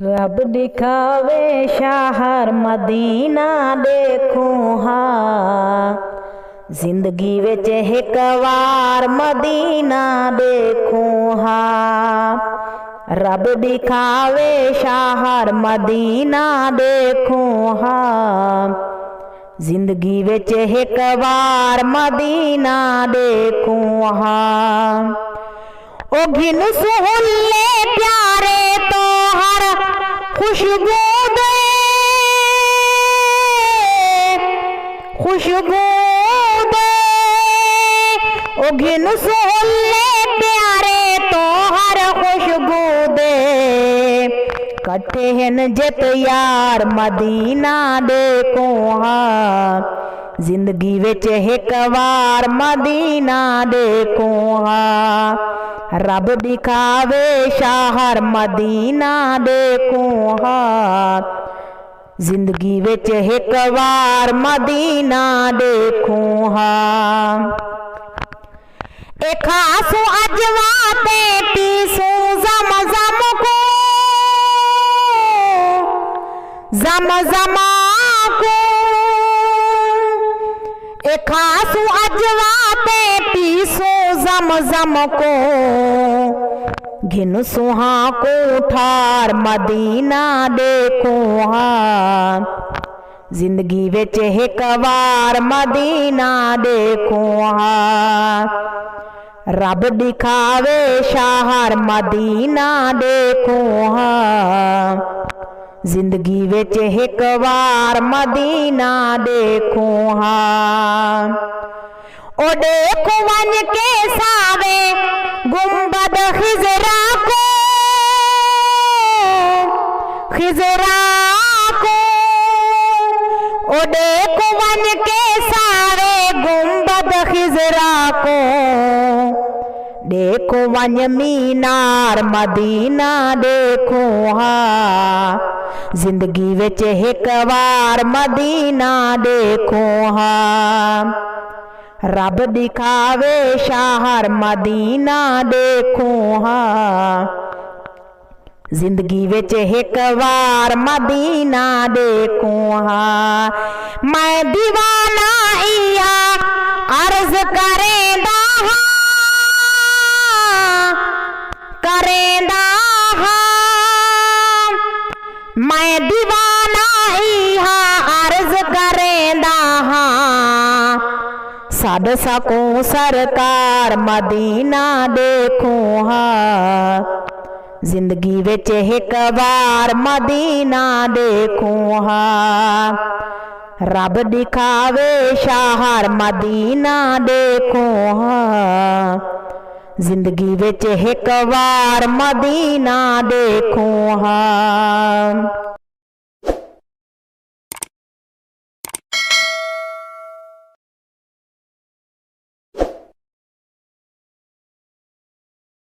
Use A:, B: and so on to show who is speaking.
A: रब दिखावे शहर मदीना देखूं हाँ, जिंदगी विच एक बार मदीना देखूं हाँ। रब दिखावे शहर मदीना देखूं हाँ, जिंदगी विच एक बार मदीना देखूं हाँ। ओ घिन सुहले प्यारे तो हर खुशबू दे ओ घिन सुहले प्यारे तो हर खुशबू दे कट्ठे हैं जित यार मदीना देखूं हाँ, जिंदगी विच एक बार मदीना देखूं हाँ। रब दिखावे शहर मदीना देखूं हाँ, जिंदगी विच एक बार मदीना देखूं हाँ। एक खासू अजवा ते पीसू ज़म-ज़म को ज़म-ज़मा को एक खासू अजवा ते पीसू ज़म-ज़म को घिन सुहा को ठार मदीना देखूं हाँ, जिंदगी विच एक बार मदीना देखूं हाँ। रब दिखावे शहर मदीना देखूं हाँ, जिंदगी विच एक बार मदीना देखूं हाँ। ओ देखो वन के सावे गुंबद खिजरा को ओ देखो वन के सावे गुंबद खिजरा को देखो वन मीनार मदीना देखूं हाँ, जिंदगी विच एक बार मदीना देखूं हाँ। रब दिखावे शहर मदीना देखूं हाँ, जिंदगी विच एक बार मदीना देखूं हाँ। मैं दीवाना इया अर्ज करेंदा हाँ, मैं दीवाना इया अर्ज करेंदा हाँ। साध सकूं सरकार मदीना देखूं हाँ, जिंदगी विच एक बार मदीना देखूं हाँ। रब दिखावे शहर मदीना देखूं हाँ, जिंदगी विच एक बार मदीना देखूं हाँ।